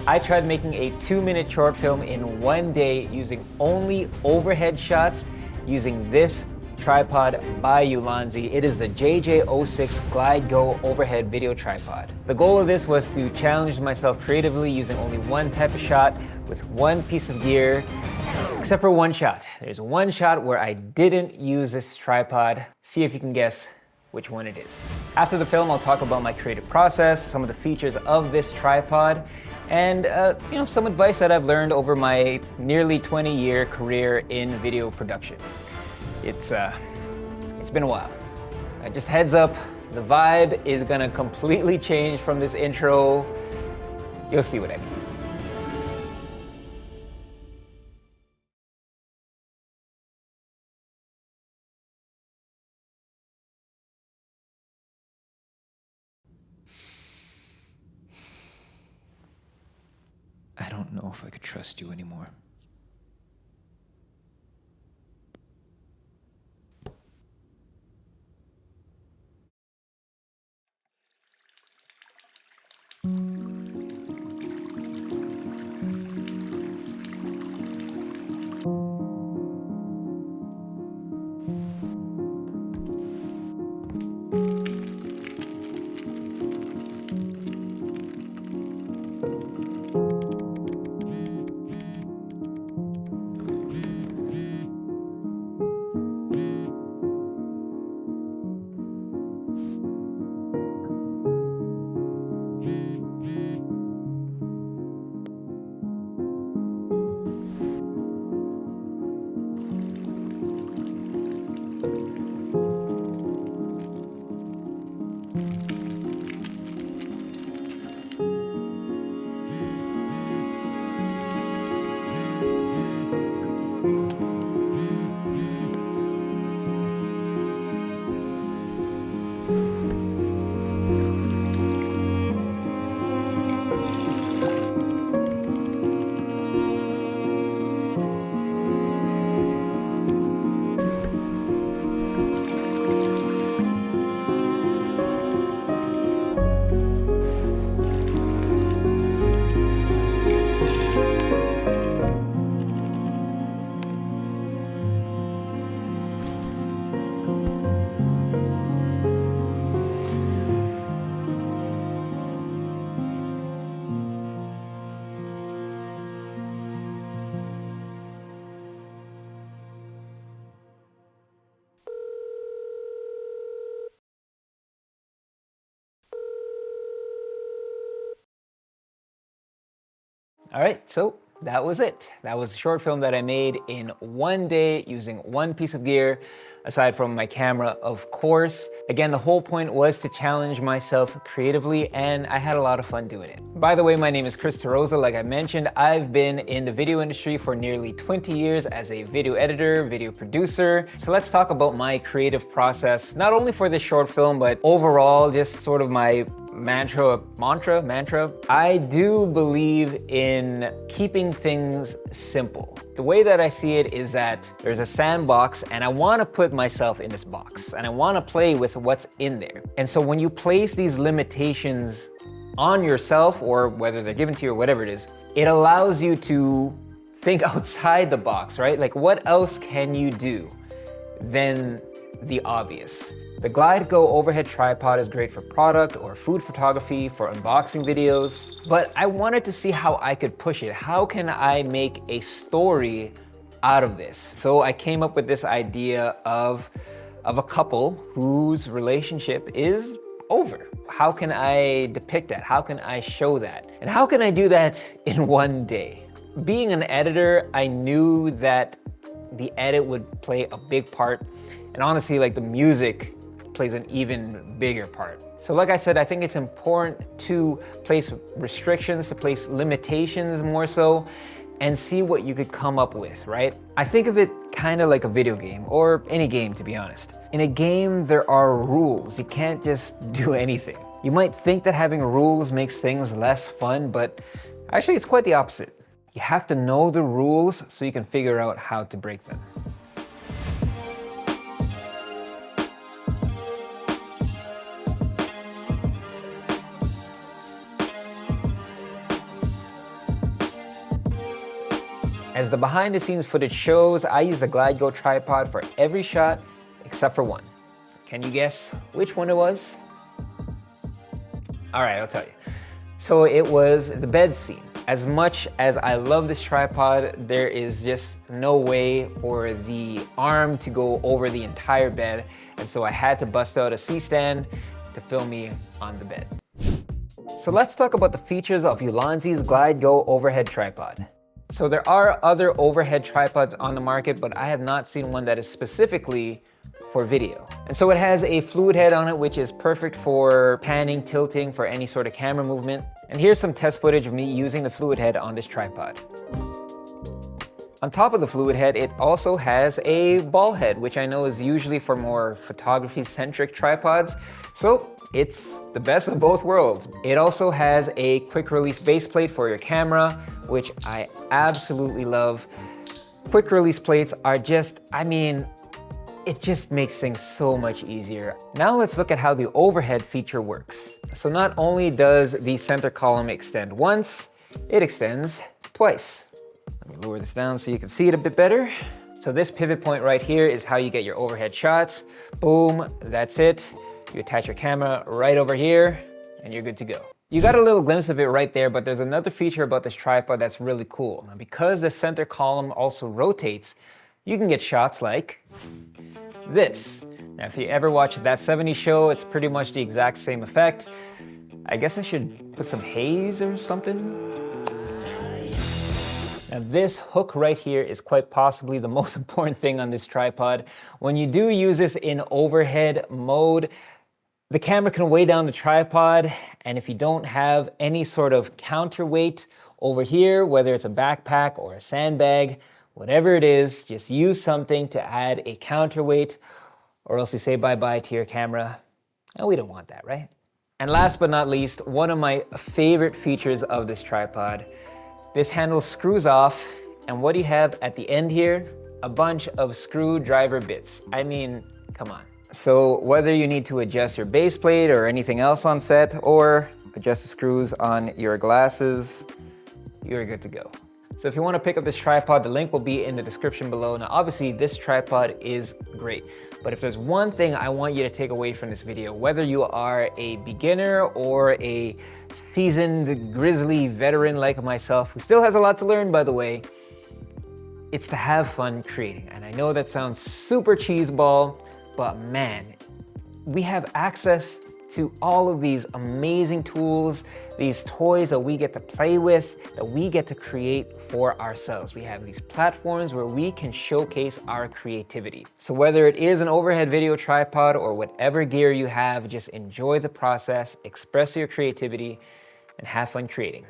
I tried making a 2-minute short film in one day using only overhead shots using this tripod by Ulanzi. It is the JJ06 GlideGo Overhead Video Tripod. The goal of this was to challenge myself creatively using only one type of shot with one piece of gear, except for one shot. There's one shot where I didn't use this tripod. See if you can guess which one it is. After the film, I'll talk about my creative process, some of the features of this tripod, and some advice that I've learned over my nearly 20-year career in video production. It's been a while. Just heads up, the vibe is gonna completely change from this intro. You'll see what I mean. I don't know if I could trust you anymore. All right, so that was it. That was a short film that I made in one day using one piece of gear, aside from my camera, of course. Again, the whole point was to challenge myself creatively, and I had a lot of fun doing it. By the way, my name is Chris Tarosa. Like I mentioned, I've been in the video industry for nearly 20 years as a video editor, video producer. So let's talk about my creative process, not only for this short film, but overall, just sort of my mantra. I do believe in keeping things simple. The way that I see it is that there's a sandbox and I want to put myself in this box and I want to play with what's in there. And so when you place these limitations on yourself, or whether they're given to you or whatever it is, it allows you to think outside the box, right? Like, what else can you do than the obvious? The GlideGo overhead tripod is great for product or food photography, for unboxing videos, but I wanted to see how I could push it. How can I make a story out of this? So I came up with this idea of a couple whose relationship is over. How can I depict that? How can I show that? And how can I do that in one day? Being an editor, I knew that the edit would play a big part, and honestly, like, the music plays an even bigger part. So like I said, I think it's important to place restrictions, to place limitations more so, and see what you could come up with, right? I think of it kind of like a video game, or any game, to be honest. In a game, there are rules. You can't just do anything. You might think that having rules makes things less fun, but actually it's quite the opposite. You have to know the rules so you can figure out how to break them. As the behind the scenes footage shows, I use the GlideGo tripod for every shot except for one. Can you guess which one it was? All right, I'll tell you. So it was the bed scene. As much as I love this tripod, there is just no way for the arm to go over the entire bed. And so I had to bust out a C-stand to film me on the bed. So let's talk about the features of Ulanzi's GlideGo overhead tripod. So there are other overhead tripods on the market, but I have not seen one that is specifically for video. And so it has a fluid head on it, which is perfect for panning, tilting, for any sort of camera movement. And here's some test footage of me using the fluid head on this tripod. On top of the fluid head, it also has a ball head, which I know is usually for more photography-centric tripods. So it's the best of both worlds. It also has a quick release base plate for your camera, which I absolutely love. Quick release plates are just, it just makes things so much easier. Now let's look at how the overhead feature works. So not only does the center column extend once, it extends twice. Let me lower this down so you can see it a bit better. So this pivot point right here is how you get your overhead shots. Boom, that's it. You attach your camera right over here and you're good to go. You got a little glimpse of it right there, but there's another feature about this tripod that's really cool. Now, because the center column also rotates, you can get shots like this. Now, if you ever watch That 70s Show, it's pretty much the exact same effect. I guess I should put some haze or something. Now, this hook right here is quite possibly the most important thing on this tripod. When you do use this in overhead mode, the camera can weigh down the tripod, and if you don't have any sort of counterweight over here, whether it's a backpack or a sandbag, whatever it is, just use something to add a counterweight, or else you say bye-bye to your camera. And we don't want that, right? And last but not least, one of my favorite features of this tripod, this handle screws off, and what do you have at the end here? A bunch of screwdriver bits. Come on. So whether you need to adjust your base plate or anything else on set, or adjust the screws on your glasses, you're good to go. So if you want to pick up this tripod, the link will be in the description below. Now, obviously this tripod is great, but if there's one thing I want you to take away from this video, whether you are a beginner or a seasoned grizzly veteran like myself, who still has a lot to learn, by the way, it's to have fun creating. And I know that sounds super cheeseball, but man, we have access to all of these amazing tools, these toys that we get to play with, that we get to create for ourselves. We have these platforms where we can showcase our creativity. So whether it is an overhead video tripod or whatever gear you have, just enjoy the process, express your creativity, and have fun creating.